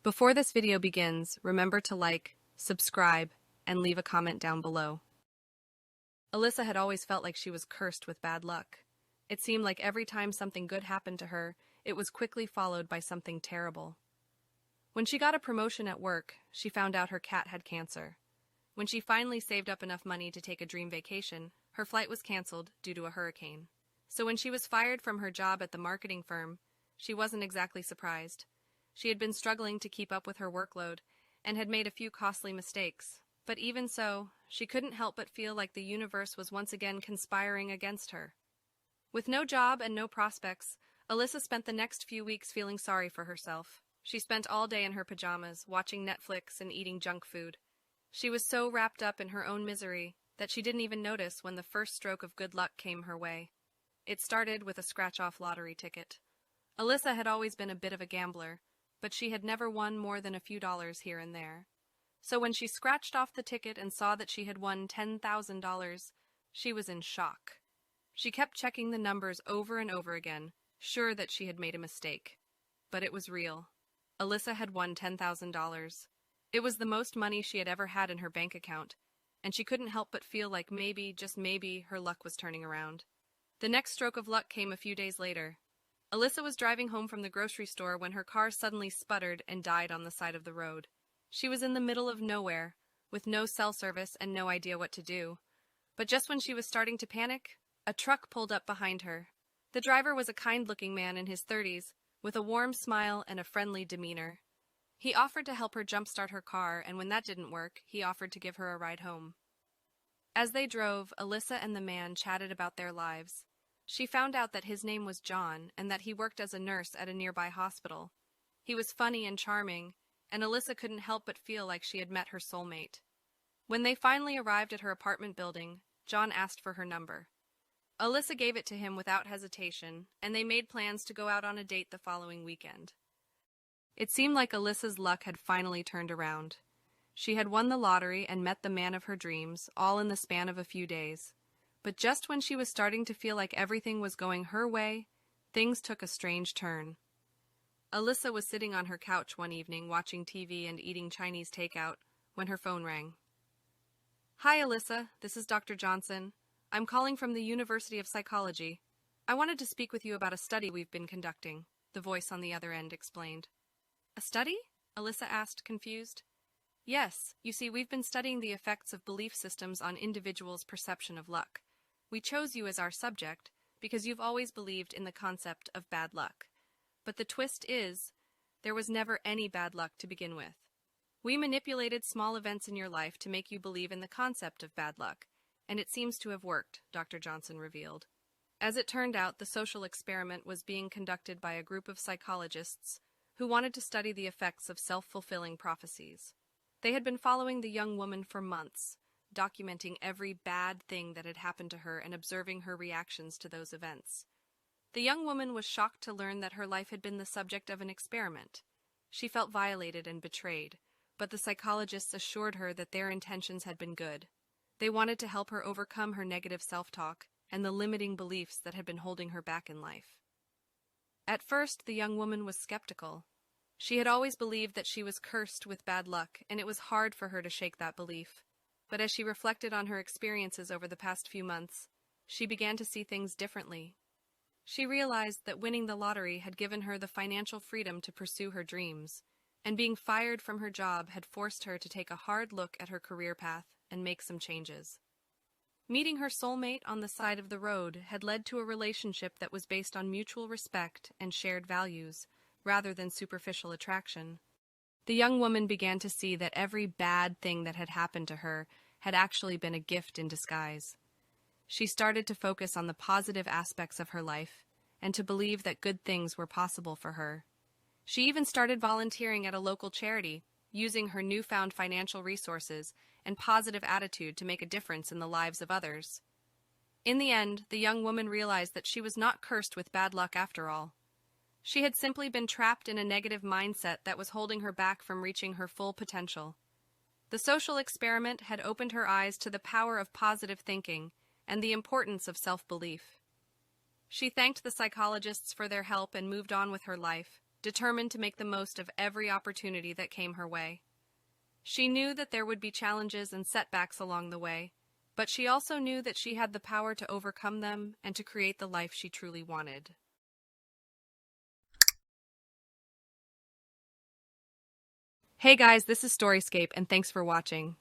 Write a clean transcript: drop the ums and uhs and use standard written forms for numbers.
Before this video begins, remember to like, subscribe, and leave a comment down below. Alyssa had always felt like she was cursed with bad luck. It seemed like every time something good happened to her, it was quickly followed by something terrible. When she got a promotion at work, she found out her cat had cancer. When she finally saved up enough money to take a dream vacation, her flight was canceled due to a hurricane. So when she was fired from her job at the marketing firm, she wasn't exactly surprised. She had been struggling to keep up with her workload and had made a few costly mistakes. But even so, she couldn't help but feel like the universe was once again conspiring against her. With no job and no prospects, Alyssa spent the next few weeks feeling sorry for herself. She spent all day in her pajamas, watching Netflix and eating junk food. She was so wrapped up in her own misery that she didn't even notice when the first stroke of good luck came her way. It started with a scratch-off lottery ticket. Alyssa had always been a bit of a gambler, but she had never won more than a few dollars here and there. So when she scratched off the ticket and saw that she had won $10,000, she was in shock. She kept checking the numbers over and over again, sure that she had made a mistake. But it was real. Alyssa had won $10,000. It was the most money she had ever had in her bank account, and she couldn't help but feel like maybe, just maybe, her luck was turning around. The next stroke of luck came a few days later. Alyssa was driving home from the grocery store when her car suddenly sputtered and died on the side of the road. She was in the middle of nowhere, with no cell service and no idea what to do. But just when she was starting to panic, a truck pulled up behind her. The driver was a kind-looking man in his 30s, with a warm smile and a friendly demeanor. He offered to help her jumpstart her car, and when that didn't work, he offered to give her a ride home. As they drove, Alyssa and the man chatted about their lives. She found out that his name was John and that he worked as a nurse at a nearby hospital. He was funny and charming, and Alyssa couldn't help but feel like she had met her soulmate. When they finally arrived at her apartment building, John asked for her number. Alyssa gave it to him without hesitation, and they made plans to go out on a date the following weekend. It seemed like Alyssa's luck had finally turned around. She had won the lottery and met the man of her dreams, all in the span of a few days. But just when she was starting to feel like everything was going her way, things took a strange turn. Alyssa was sitting on her couch one evening watching TV and eating Chinese takeout when her phone rang. "Hi, Alyssa. This is Dr. Johnson. I'm calling from the University of Psychology. I wanted to speak with you about a study we've been conducting," the voice on the other end explained. "A study?" Alyssa asked, confused. "Yes. You see, we've been studying the effects of belief systems on individuals' perception of luck. We chose you as our subject because you've always believed in the concept of bad luck. But the twist is, there was never any bad luck to begin with. We manipulated small events in your life to make you believe in the concept of bad luck, and it seems to have worked," Dr. Johnson revealed. As it turned out, the social experiment was being conducted by a group of psychologists who wanted to study the effects of self-fulfilling prophecies. They had been following the young woman for months, documenting every bad thing that had happened to her and observing her reactions to those events. The young woman was shocked to learn that her life had been the subject of an experiment. She felt violated and betrayed, but the psychologists assured her that their intentions had been good. They wanted to help her overcome her negative self-talk and the limiting beliefs that had been holding her back in life. At first, the young woman was skeptical. She had always believed that she was cursed with bad luck, and it was hard for her to shake that belief. But as she reflected on her experiences over the past few months, she began to see things differently. She realized that winning the lottery had given her the financial freedom to pursue her dreams, and being fired from her job had forced her to take a hard look at her career path and make some changes. Meeting her soulmate on the side of the road had led to a relationship that was based on mutual respect and shared values, rather than superficial attraction. The young woman began to see that every bad thing that had happened to her had actually been a gift in disguise. She started to focus on the positive aspects of her life and to believe that good things were possible for her. She even started volunteering at a local charity, using her newfound financial resources and positive attitude to make a difference in the lives of others. In the end, the young woman realized that she was not cursed with bad luck after all. She had simply been trapped in a negative mindset that was holding her back from reaching her full potential. The social experiment had opened her eyes to the power of positive thinking and the importance of self-belief. She thanked the psychologists for their help and moved on with her life, determined to make the most of every opportunity that came her way. She knew that there would be challenges and setbacks along the way, but she also knew that she had the power to overcome them and to create the life she truly wanted. Hey guys, this is Storyscape, and thanks for watching.